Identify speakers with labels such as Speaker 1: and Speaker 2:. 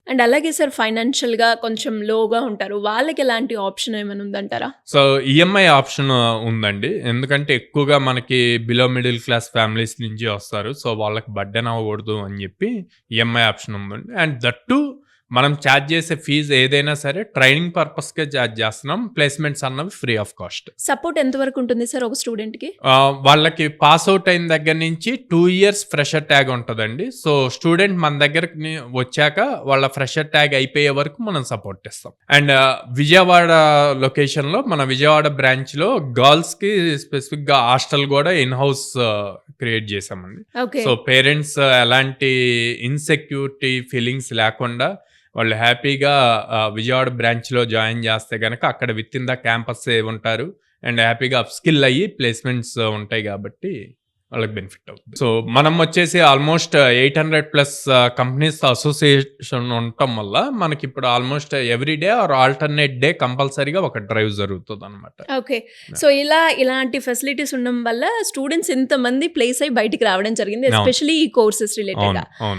Speaker 1: And అలాగే sir ఫైనాన్షియల్‌గా కొంచెం లోగా ఉంటారు. వాళ్ళకి ఎలాంటి ఆప్షన్ ఏమైనా ఉందంటారా?
Speaker 2: సో, ఈఎంఐ ఆప్షన్ ఉందండి. ఎందుకంటే ఎక్కువగా మనకి బిలో మిడిల్ క్లాస్ ఫ్యామిలీస్ నుంచి వస్తారు. సో, వాళ్ళకి బర్డెన్ అవ్వకూడదు అని చెప్పి ఈఎంఐ ఆప్షన్ ఉందండి. అండ్ దట్ టూ మనం చార్జ్ చేసే ఫీజ్ ఏదైనా సరే ట్రైనింగ్ పర్పస్‌కే చార్జ్ చేస్తున్నాం. ప్లేస్‌మెంట్స్ అన్నవి ఫ్రీ ఆఫ్ కాస్ట్.
Speaker 1: సపోర్ట్ ఎంత వరకు ఉంటుంది సార్ ఒక స్టూడెంట్‌కి?
Speaker 2: వాళ్ళకి పాస్ ఔట్ అయిన దగ్గర నుంచి 2 ఇయర్స్ ఫ్రెషర్ ట్యాగ్ ఉంటదండి. సో, స్టూడెంట్ మన దగ్గరకి వచ్చాక వాళ్ళ ఫ్రెషర్ ట్యాగ్ అయిపోయే వరకు మనం సపోర్ట్ ఇస్తాం. అండ్ విజయవాడ లొకేషన్‌లో మన విజయవాడ బ్రాంచ్‌లో గర్ల్స్‌కి స్పెసిఫిక్‌గా హాస్టల్ కూడా ఇన్ హౌస్ క్రియేట్ చేశామండి.
Speaker 1: ఓకే.
Speaker 2: సో, పేరెంట్స్ ఎలాంటి ఇన్‌సెక్యూరిటీ ఫీలింగ్స్ లేకుండా వాళ్ళు హ్యాపీగా విజయవాడ బ్రాంచ్‌లో జాయిన్ చేస్తే గనక అక్కడ విత్ ఇన్ ద క్యాంపస్సే ఉంటారు. అండ్ హ్యాపీగా అప్ స్కిల్ అయ్యి ప్లేస్‌మెంట్స్ ఉంటాయి కాబట్టి వాళ్ళకి బెనిఫిట్ అవుతుంది. సో, మనం వచ్చేసి ఆల్మోస్ట్ 800+ కంపెనీస్‌తో అసోసియేషన్ ఉండటం వల్ల మనకిప్పుడు almost every day or alternate day కంపల్సరీగా ఒక డ్రైవ్ జరుగుతదనమాట.
Speaker 1: ఓకే. సో, ఇలాంటి ఫెసిలిటీస్ ఉండడం వల్ల స్టూడెంట్స్ ఇంతమంది ప్లేస్ అయ్యి బయటికి రావడం జరిగింది.
Speaker 2: అవును.
Speaker 1: ఎస్పెషల్లీ ఈ కోర్సెస్
Speaker 2: అవును.
Speaker 1: రిలేటెడ్‌గా.
Speaker 2: అవును.